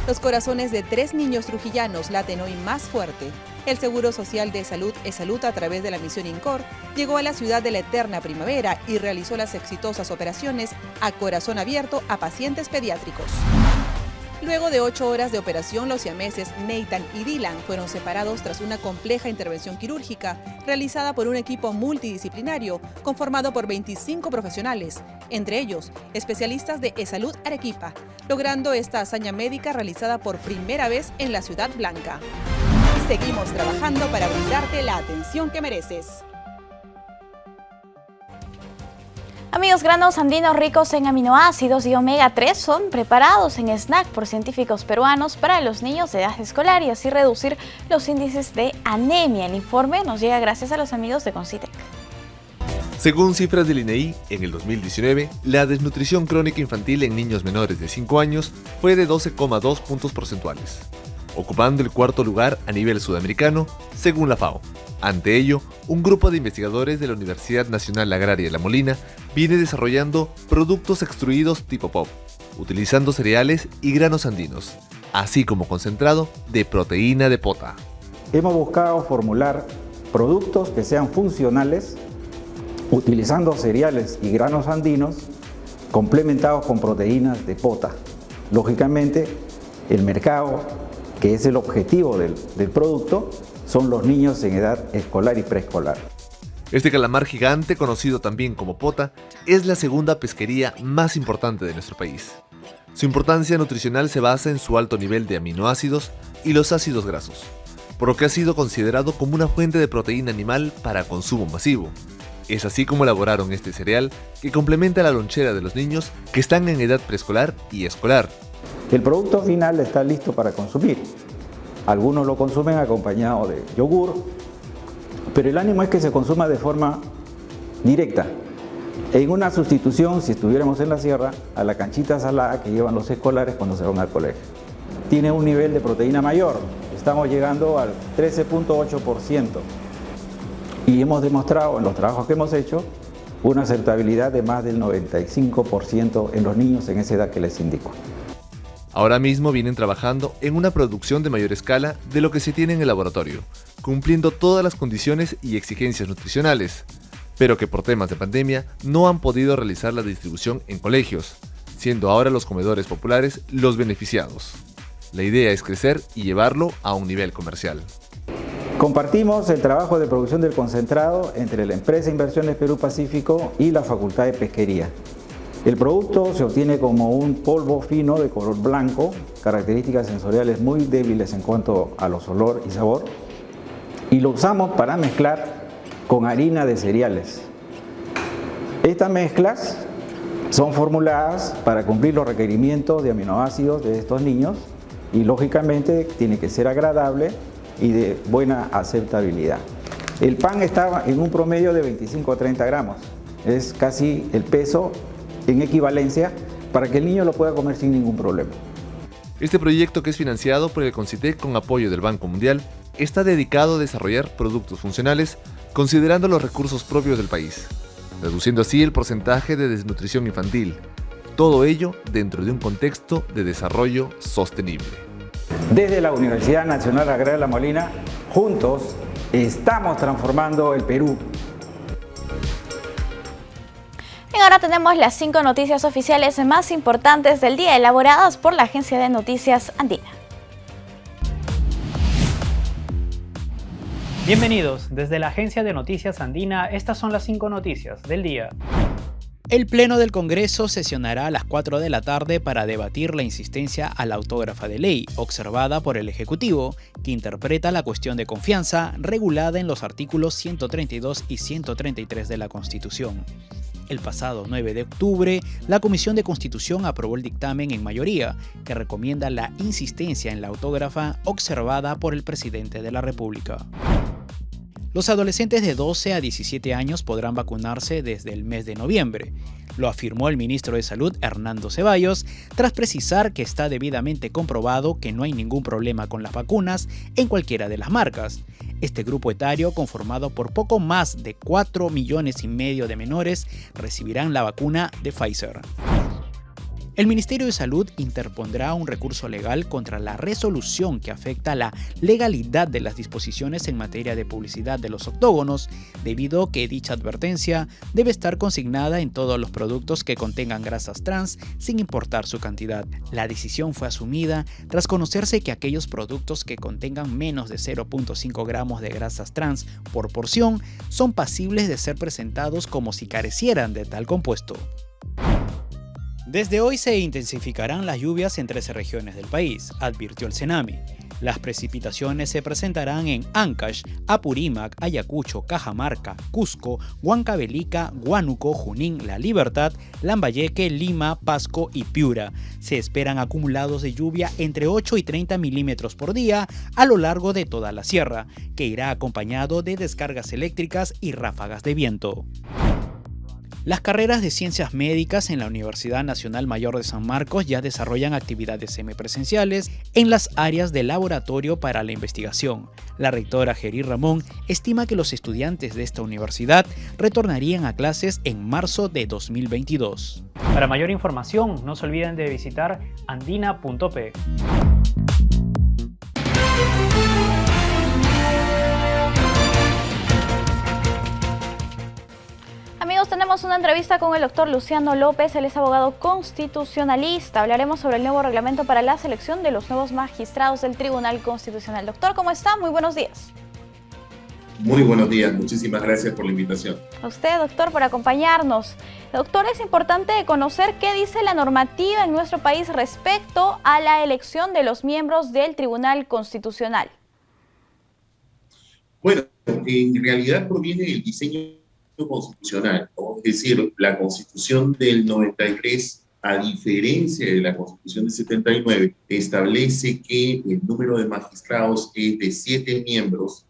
Los corazones de 3 niños trujillanos laten hoy más fuerte. El Seguro Social de Salud eSalud, a través de la misión INCOR, llegó a la ciudad de la eterna primavera y realizó las exitosas operaciones a corazón abierto a pacientes pediátricos. Luego de 8 horas de operación, los siameses Nathan y Dylan fueron separados tras una compleja intervención quirúrgica realizada por un equipo multidisciplinario conformado por 25 profesionales, entre ellos especialistas de eSalud Arequipa, logrando esta hazaña médica realizada por primera vez en la Ciudad Blanca. Y seguimos trabajando para brindarte la atención que mereces. Amigos, granos andinos ricos en aminoácidos y omega 3 son preparados en snack por científicos peruanos para los niños de edad escolar y así reducir los índices de anemia. El informe nos llega gracias a los amigos de Concitec. Según cifras del INEI, en el 2019, la desnutrición crónica infantil en niños menores de 5 años fue de 12,2 puntos porcentuales, ocupando el cuarto lugar a nivel sudamericano, según la FAO. Ante ello, un grupo de investigadores de la Universidad Nacional Agraria de La Molina viene desarrollando productos extruidos tipo POP, utilizando cereales y granos andinos, así como concentrado de proteína de pota. Hemos buscado formular productos que sean funcionales, utilizando cereales y granos andinos, complementados con proteínas de pota. Lógicamente, el mercado, que es el objetivo del producto, son los niños en edad escolar y preescolar. Este calamar gigante, conocido también como pota, es la segunda pesquería más importante de nuestro país. Su importancia nutricional se basa en su alto nivel de aminoácidos y los ácidos grasos, por lo que ha sido considerado como una fuente de proteína animal para consumo masivo. Es así como elaboraron este cereal que complementa la lonchera de los niños que están en edad preescolar y escolar. El producto final está listo para consumir. Algunos lo consumen acompañado de yogur, pero el ánimo es que se consuma de forma directa. En una sustitución, si estuviéramos en la sierra, a la canchita salada que llevan los escolares cuando se van al colegio. Tiene un nivel de proteína mayor, estamos llegando al 13.8%. Y hemos demostrado en los trabajos que hemos hecho una aceptabilidad de más del 95% en los niños en esa edad que les indico. Ahora mismo vienen trabajando en una producción de mayor escala de lo que se tiene en el laboratorio, cumpliendo todas las condiciones y exigencias nutricionales, pero que por temas de pandemia no han podido realizar la distribución en colegios, siendo ahora los comedores populares los beneficiados. La idea es crecer y llevarlo a un nivel comercial. Compartimos el trabajo de producción del concentrado entre la empresa Inversiones Perú Pacífico y la Facultad de Pesquería. El producto se obtiene como un polvo fino de color blanco, características sensoriales muy débiles en cuanto a los olor y sabor, y lo usamos para mezclar con harina de cereales. Estas mezclas son formuladas para cumplir los requerimientos de aminoácidos de estos niños y lógicamente tiene que ser agradable y de buena aceptabilidad. El pan está en un promedio de 25 a 30 gramos. Es casi el peso en equivalencia para que el niño lo pueda comer sin ningún problema. Este proyecto, que es financiado por el CONCITEC con apoyo del Banco Mundial, está dedicado a desarrollar productos funcionales considerando los recursos propios del país, reduciendo así el porcentaje de desnutrición infantil. Todo ello dentro de un contexto de desarrollo sostenible. Desde la Universidad Nacional Agraria La Molina, juntos estamos transformando el Perú. Y ahora tenemos las 5 noticias oficiales más importantes del día, elaboradas por la Agencia de Noticias Andina. Bienvenidos, desde la Agencia de Noticias Andina, estas son las 5 noticias del día. El Pleno del Congreso sesionará a las 4 de la tarde para debatir la insistencia a la autógrafa de ley, observada por el Ejecutivo, que interpreta la cuestión de confianza regulada en los artículos 132 y 133 de la Constitución. El pasado 9 de octubre, la Comisión de Constitución aprobó el dictamen en mayoría, que recomienda la insistencia en la autógrafa observada por el presidente de la República. Los adolescentes de 12 a 17 años podrán vacunarse desde el mes de noviembre. Lo afirmó el ministro de Salud, Hernando Ceballos, tras precisar que está debidamente comprobado que no hay ningún problema con las vacunas en cualquiera de las marcas. Este grupo etario, conformado por poco más de 4,5 millones de menores, recibirán la vacuna de Pfizer. El Ministerio de Salud interpondrá un recurso legal contra la resolución que afecta la legalidad de las disposiciones en materia de publicidad de los octógonos, debido a que dicha advertencia debe estar consignada en todos los productos que contengan grasas trans, sin importar su cantidad. La decisión fue asumida tras conocerse que aquellos productos que contengan menos de 0.5 gramos de grasas trans por porción son pasibles de ser presentados como si carecieran de tal compuesto. Desde hoy se intensificarán las lluvias en 13 regiones del país, advirtió el CENAMI. Las precipitaciones se presentarán en Ancash, Apurímac, Ayacucho, Cajamarca, Cusco, Huancavelica, Huánuco, Junín, La Libertad, Lambayeque, Lima, Pasco y Piura. Se esperan acumulados de lluvia entre 8 y 30 milímetros por día a lo largo de toda la sierra, que irá acompañado de descargas eléctricas y ráfagas de viento. Las carreras de Ciencias Médicas en la Universidad Nacional Mayor de San Marcos ya desarrollan actividades semipresenciales en las áreas de laboratorio para la investigación. La rectora Geri Ramón estima que los estudiantes de esta universidad retornarían a clases en marzo de 2022. Para mayor información, no se olviden de visitar andina.p. Amigos, tenemos una entrevista con el doctor Luciano López, él es abogado constitucionalista. Hablaremos sobre el nuevo reglamento para la selección de los nuevos magistrados del Tribunal Constitucional. Doctor, ¿cómo está? Muy buenos días. Muy buenos días, muchísimas gracias por la invitación. A usted, doctor, por acompañarnos. Doctor, es importante conocer qué dice la normativa en nuestro país respecto a la elección de los miembros del Tribunal Constitucional. Bueno, en realidad proviene del diseño constitucional, ¿no? Es decir, la Constitución del 93, a diferencia de la Constitución del 79, establece que el número de magistrados es de 7 miembros.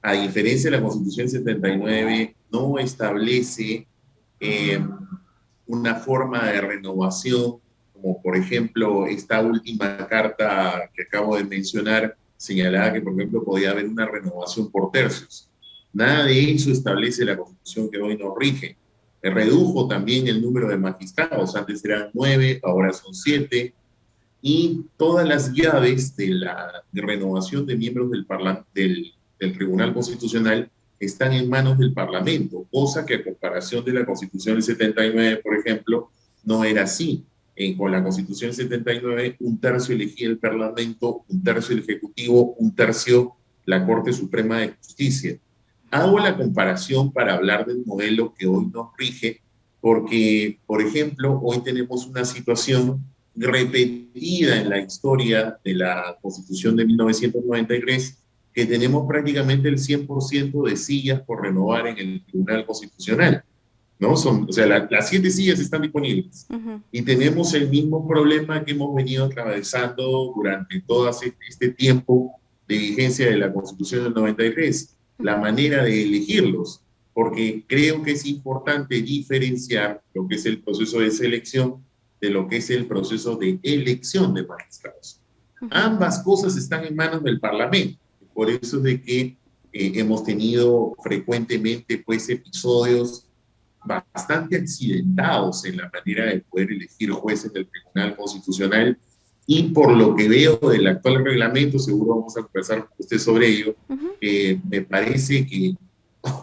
A diferencia de la Constitución del 79, no establece una forma de renovación, como por ejemplo esta última carta que acabo de mencionar, señalaba que por ejemplo podía haber una renovación por tercios. Nada de eso establece la Constitución que hoy nos rige. Redujo también el número de magistrados, antes eran 9, ahora son 7, y todas las llaves de la renovación de miembros del Tribunal Constitucional están en manos del Parlamento, cosa que a comparación de la Constitución del 79, por ejemplo, no era así. Con la Constitución del 79, un tercio elegía el Parlamento, un tercio el Ejecutivo, un tercio la Corte Suprema de Justicia. Hago la comparación para hablar del modelo que hoy nos rige, porque, por ejemplo, hoy tenemos una situación repetida en la historia de la Constitución de 1993, que tenemos prácticamente el 100% de sillas por renovar en el Tribunal Constitucional, ¿no? O sea, las 7 sillas están disponibles. Y tenemos el mismo problema que hemos venido atravesando durante todo este tiempo de vigencia de la Constitución del 93, la manera de elegirlos, porque creo que es importante diferenciar lo que es el proceso de selección de lo que es el proceso de elección de magistrados. Ambas cosas están en manos del Parlamento. Por eso es de que hemos tenido frecuentemente pues, episodios bastante accidentados en la manera de poder elegir jueces del Tribunal Constitucional, y por lo que veo del actual reglamento, seguro vamos a conversar con usted sobre ello, me parece que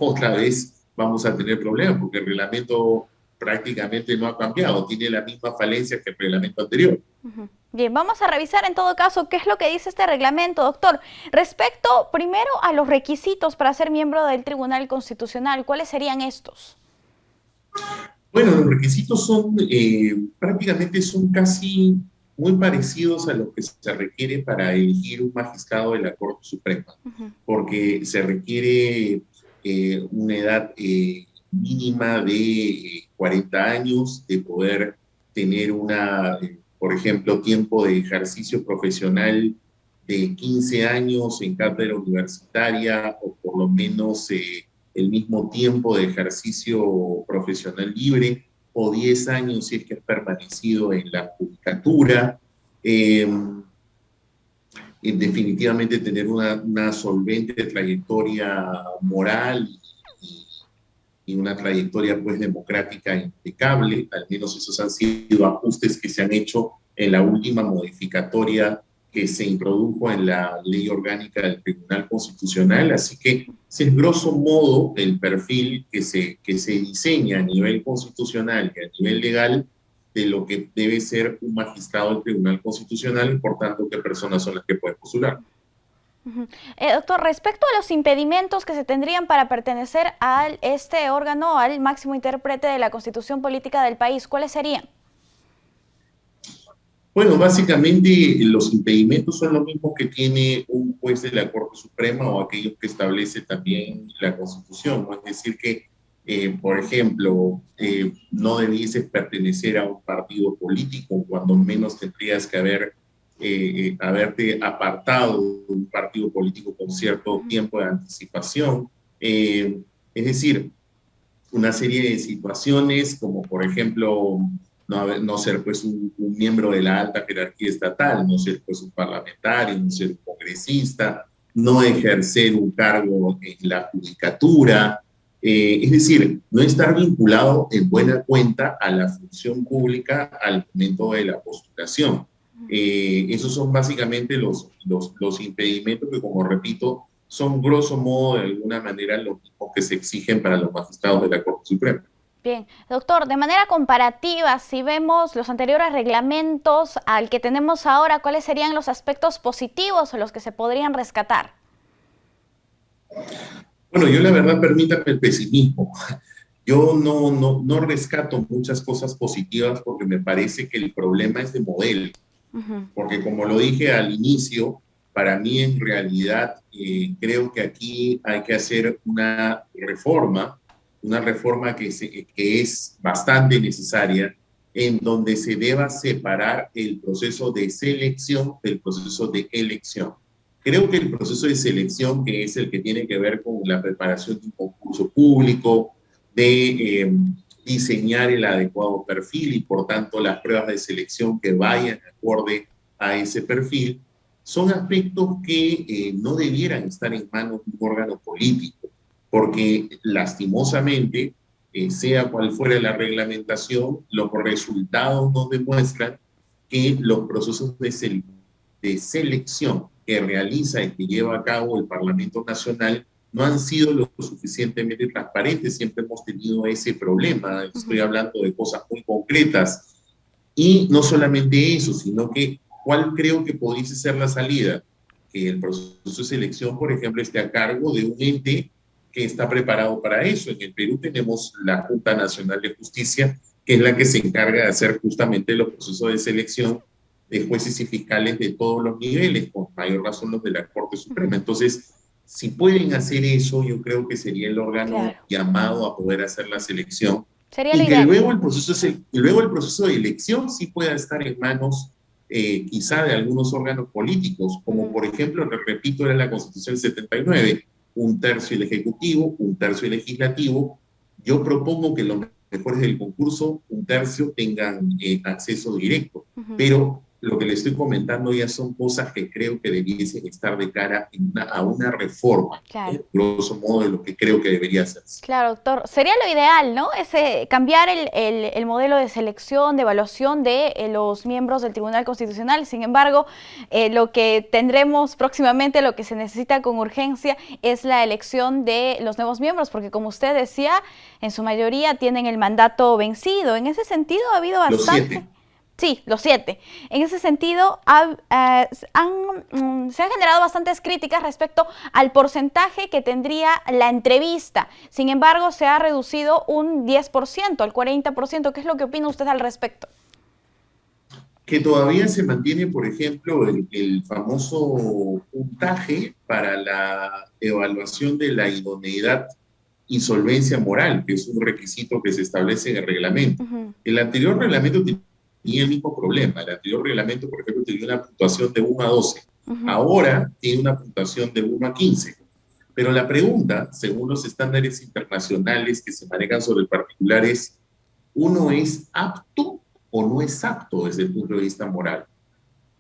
otra vez vamos a tener problemas, porque el reglamento prácticamente no ha cambiado, tiene la misma falencia que el reglamento anterior. Bien, vamos a revisar en todo caso qué es lo que dice este reglamento, doctor. Respecto primero a los requisitos para ser miembro del Tribunal Constitucional, ¿cuáles serían estos? Bueno, los requisitos son prácticamente son casi muy parecidos a lo que se requiere para elegir un magistrado de la Corte Suprema, porque se requiere una edad mínima de 40 años, de poder tener por ejemplo, tiempo de ejercicio profesional de 15 años en cátedra universitaria, o por lo menos el mismo tiempo de ejercicio profesional libre, o 10 años si es que has permanecido en la judicatura. Definitivamente tener una solvente trayectoria moral y una trayectoria pues democrática impecable. Al menos esos han sido ajustes que se han hecho en la última modificatoria que se introdujo en la Ley Orgánica del Tribunal Constitucional. Así que ese es grosso modo el perfil que se diseña a nivel constitucional y a nivel legal de lo que debe ser un magistrado del Tribunal Constitucional, y por tanto qué personas son las que pueden postular. Doctor, respecto a los impedimentos que se tendrían para pertenecer a este órgano, al máximo intérprete de la Constitución Política del país, ¿cuáles serían? Bueno, básicamente los impedimentos son los mismos que tiene un juez de la Corte Suprema o aquellos que establece también la Constitución, ¿no? Es decir que, por ejemplo, no debieses pertenecer a un partido político, cuando menos tendrías que haberte apartado de un partido político con cierto tiempo de anticipación. Es decir, una serie de situaciones como, por ejemplo, no ser pues un miembro de la alta jerarquía estatal, no ser pues un parlamentario, no ser un congresista, no ejercer un cargo en la judicatura, es decir, no estar vinculado en buena cuenta a la función pública al momento de la postulación. Esos son básicamente los impedimentos que, como repito, son grosso modo de alguna manera los mismos que se exigen para los magistrados de la Corte Suprema. Bien, doctor, de manera comparativa, si vemos los anteriores reglamentos al que tenemos ahora, ¿cuáles serían los aspectos positivos o los que se podrían rescatar? Bueno, yo la verdad, permítame el pesimismo. Yo no rescato muchas cosas positivas, porque me parece que el problema es de modelo. Porque como lo dije al inicio, para mí en realidad creo que aquí hay que hacer una reforma que es bastante necesaria, en donde se deba separar el proceso de selección del proceso de elección. Creo que el proceso de selección, que es el que tiene que ver con la preparación de un concurso público, de diseñar el adecuado perfil y por tanto las pruebas de selección que vayan acorde a ese perfil, son aspectos que no debieran estar en manos de un órgano político, porque lastimosamente, sea cual fuera la reglamentación, los resultados nos demuestran que los procesos de selección que realiza y que lleva a cabo el Parlamento Nacional no han sido lo suficientemente transparentes. Siempre hemos tenido ese problema. Estoy hablando de cosas muy concretas. Y no solamente eso, sino que ¿cuál creo que pudiese ser la salida? Que el proceso de selección, por ejemplo, esté a cargo de un ente que está preparado para eso. En el Perú tenemos la Junta Nacional de Justicia, que es la que se encarga de hacer justamente los procesos de selección de jueces y fiscales de todos los niveles, con mayor razón los de la Corte Suprema. Entonces, si pueden hacer eso, yo creo que sería el órgano llamado a poder hacer la selección. Sería y lo que ideal. luego el proceso de elección sí pueda estar en manos quizá de algunos órganos políticos, como por ejemplo, repito, era la Constitución del 79, un tercio el Ejecutivo, un tercio el Legislativo. Yo propongo que los mejores del concurso, un tercio, tengan acceso directo, pero lo que le estoy comentando ya son cosas que creo que debiesen estar de cara a una reforma, grosso modo de lo que creo que debería hacerse. Claro, doctor. Sería lo ideal, ¿no? Cambiar el modelo de selección, de evaluación de los miembros del Tribunal Constitucional. Sin embargo, lo que tendremos próximamente, lo que se necesita con urgencia, es la elección de los nuevos miembros, porque como usted decía, en su mayoría tienen el mandato vencido. En ese sentido ha habido bastante... Los 7. Sí, los 7. En ese sentido, se han generado bastantes críticas respecto al porcentaje que tendría la entrevista. Sin embargo, se ha reducido un 10%, al 40%. ¿Qué es lo que opina usted al respecto? Que todavía se mantiene, por ejemplo, el famoso puntaje para la evaluación de la idoneidad y solvencia moral, que es un requisito que se establece en el reglamento. El anterior reglamento tenía el mismo problema. El anterior reglamento, por ejemplo, tenía una puntuación de 1 a 12. Ahora tiene una puntuación de 1 a 15. Pero la pregunta, según los estándares internacionales que se manejan sobre el particular, es: ¿uno es apto o no es apto desde el punto de vista moral?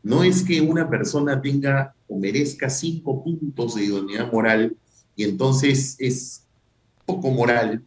No es que una persona tenga o merezca 5 puntos de idoneidad moral y entonces es poco moral,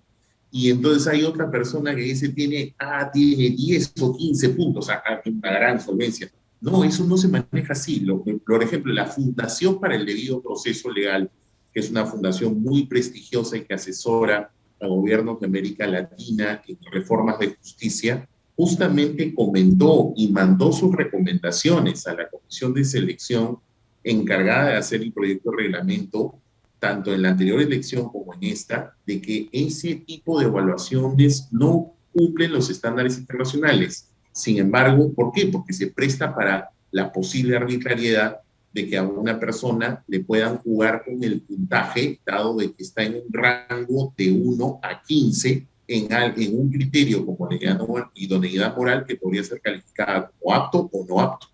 y entonces hay otra persona que dice tiene 10 o 15 puntos, una gran solvencia. No, eso no se maneja así. Por ejemplo, la Fundación para el Debido Proceso Legal, que es una fundación muy prestigiosa y que asesora a gobiernos de América Latina en reformas de justicia, justamente comentó y mandó sus recomendaciones a la Comisión de Selección encargada de hacer el proyecto de reglamento, tanto en la anterior elección como en esta, de que ese tipo de evaluaciones no cumplen los estándares internacionales. Sin embargo, ¿por qué? Porque se presta para la posible arbitrariedad de que a una persona le puedan jugar con el puntaje, dado de que está en un rango de 1 a 15, en un criterio como la idoneidad moral que podría ser calificada como apto o no apto.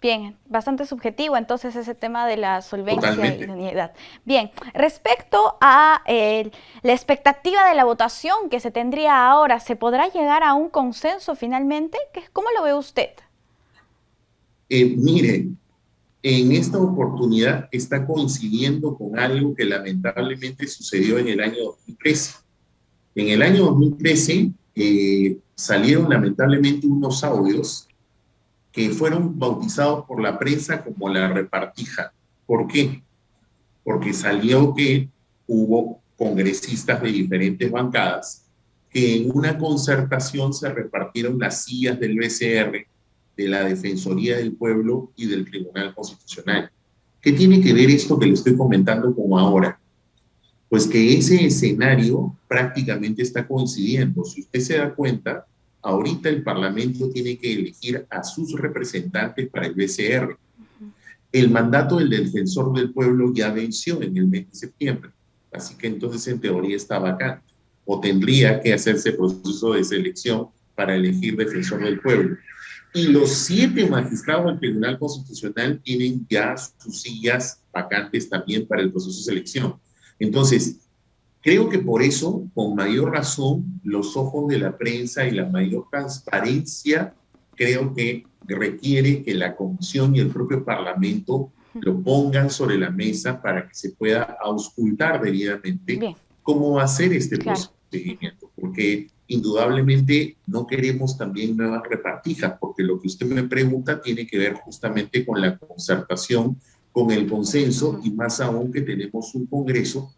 Bien, bastante subjetivo entonces ese tema de la solvencia Totalmente. y idoneidad. Bien, respecto a la expectativa de la votación que se tendría ahora, ¿se podrá llegar a un consenso finalmente? ¿Cómo lo ve usted? Miren, en esta oportunidad está coincidiendo con algo que lamentablemente sucedió en el año 2013. En el año 2013 salieron lamentablemente unos audios que fueron bautizados por la prensa como la repartija. ¿Por qué? Porque salió que hubo congresistas de diferentes bancadas que en una concertación se repartieron las sillas del BCR, de la Defensoría del Pueblo y del Tribunal Constitucional. ¿Qué tiene que ver esto que le estoy comentando como ahora? Pues que ese escenario prácticamente está coincidiendo. Si usted se da cuenta, ahorita el Parlamento tiene que elegir a sus representantes para el BCR. el mandato del defensor del pueblo ya venció en el mes de septiembre, así que entonces en teoría está vacante, o tendría que hacerse proceso de selección para elegir defensor del pueblo. Y los 7 magistrados del Tribunal Constitucional tienen ya sus sillas vacantes también para el proceso de selección. Entonces, creo que por eso, con mayor razón, los ojos de la prensa y la mayor transparencia, creo que requiere que la Comisión y el propio Parlamento lo pongan sobre la mesa para que se pueda auscultar debidamente cómo va a ser este procedimiento, porque indudablemente no queremos también nuevas repartijas, porque lo que usted me pregunta tiene que ver justamente con la concertación, con el consenso, y más aún que tenemos un Congreso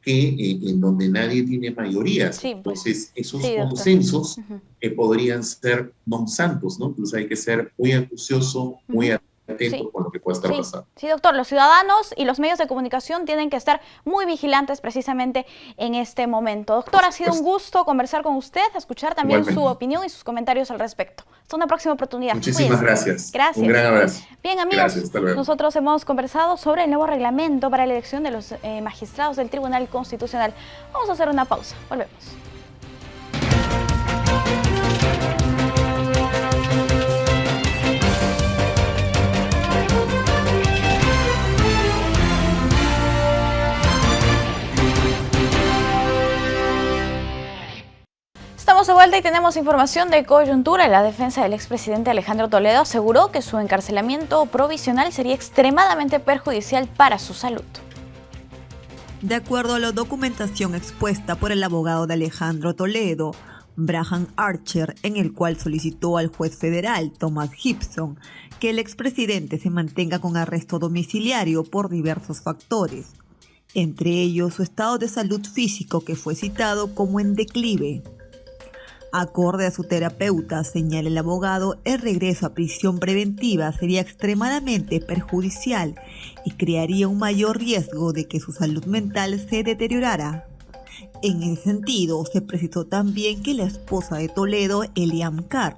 en donde nadie tiene mayorías. Entonces, esos consensos podrían ser non santos, ¿no? Entonces hay que ser muy acucioso, muy atento con lo que pueda estar pasando. Sí, doctor, los ciudadanos y los medios de comunicación tienen que estar muy vigilantes precisamente en este momento. Doctor, ha sido un gusto conversar con usted, escuchar también su opinión y sus comentarios al respecto. Hasta una próxima oportunidad. Muchísimas gracias. Gracias. Un gran abrazo. Bien, amigos, nosotros hemos conversado sobre el nuevo reglamento para la elección de los magistrados del Tribunal Constitucional. Vamos a hacer una pausa. Volvemos. Estamos de vuelta y tenemos información de coyuntura. La defensa del expresidente Alejandro Toledo aseguró que su encarcelamiento provisional sería extremadamente perjudicial para su salud. De acuerdo a la documentación expuesta por el abogado de Alejandro Toledo, Braham Archer, en el cual solicitó al juez federal Thomas Gibson que el expresidente se mantenga con arresto domiciliario por diversos factores, entre ellos su estado de salud físico, que fue citado como en declive. Acorde a su terapeuta, señala el abogado, el regreso a prisión preventiva sería extremadamente perjudicial y crearía un mayor riesgo de que su salud mental se deteriorara. En ese sentido, se precisó también que la esposa de Toledo, Eliam Carr,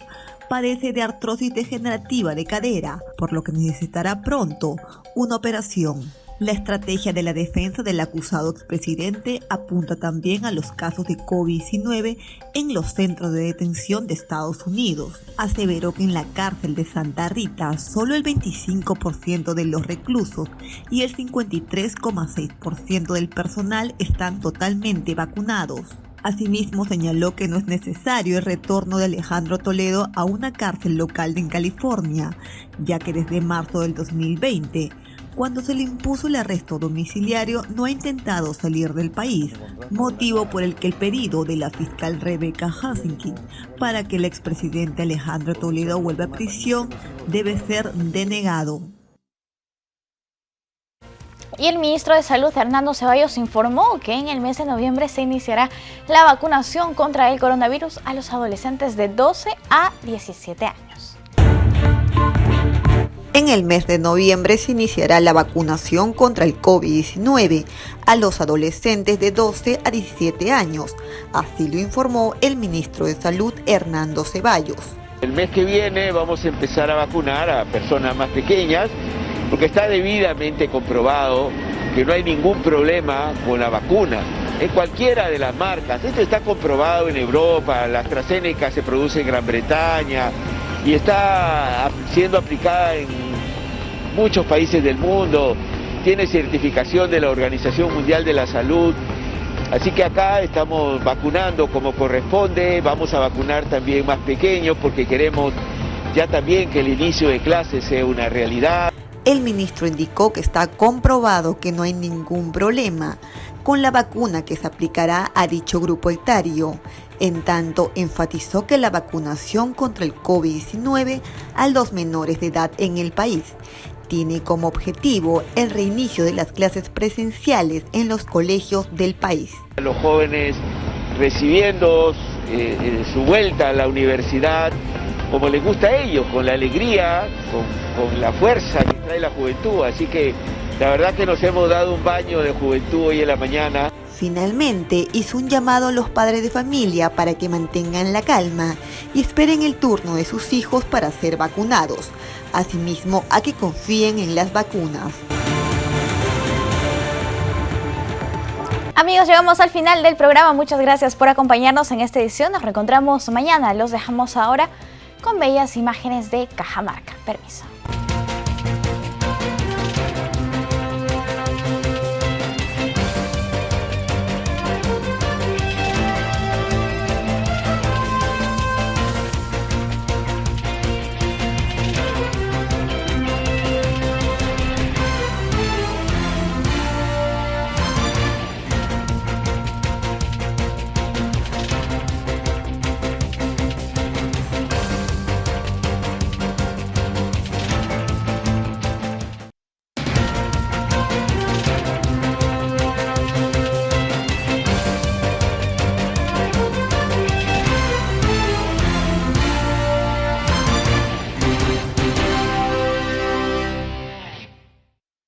padece de artrosis degenerativa de cadera, por lo que necesitará pronto una operación. La estrategia de la defensa del acusado expresidente apunta también a los casos de COVID-19 en los centros de detención de Estados Unidos. Aseveró que en la cárcel de Santa Rita solo el 25% de los reclusos y el 53,6% del personal están totalmente vacunados. Asimismo, señaló que no es necesario el retorno de Alejandro Toledo a una cárcel local en California, ya que desde marzo del 2020, cuando se le impuso el arresto domiciliario, no ha intentado salir del país, motivo por el que el pedido de la fiscal Rebecca Hansenkin para que el expresidente Alejandro Toledo vuelva a prisión debe ser denegado. Y el ministro de Salud, Hernando Ceballos, informó que en el mes de noviembre se iniciará la vacunación contra el coronavirus a los adolescentes de 12 a 17 años. En el mes de noviembre se iniciará la vacunación contra el COVID-19 a los adolescentes de 12 a 17 años, así lo informó el ministro de Salud, Hernando Ceballos. El mes que viene vamos a empezar a vacunar a personas más pequeñas, porque está debidamente comprobado que no hay ningún problema con la vacuna en cualquiera de las marcas. Esto está comprobado en Europa, la AstraZeneca se produce en Gran Bretaña y está siendo aplicada en muchos países del mundo, tiene certificación de la Organización Mundial de la Salud, así que acá estamos vacunando como corresponde, vamos a vacunar también más pequeños porque queremos ya también que el inicio de clases sea una realidad. El ministro indicó que está comprobado que no hay ningún problema con la vacuna que se aplicará a dicho grupo etario. En tanto, enfatizó que la vacunación contra el COVID-19 a los menores de edad en el país tiene como objetivo el reinicio de las clases presenciales en los colegios del país. Los jóvenes recibiendo su vuelta a la universidad como les gusta a ellos, con la alegría, con la fuerza que trae la juventud, así que la verdad que nos hemos dado un baño de juventud hoy en la mañana. Finalmente, hizo un llamado a los padres de familia para que mantengan la calma y esperen el turno de sus hijos para ser vacunados, asimismo a que confíen en las vacunas. Amigos, llegamos al final del programa. Muchas gracias por acompañarnos en esta edición. Nos reencontramos mañana. Los dejamos ahora con bellas imágenes de Cajamarca. Permiso.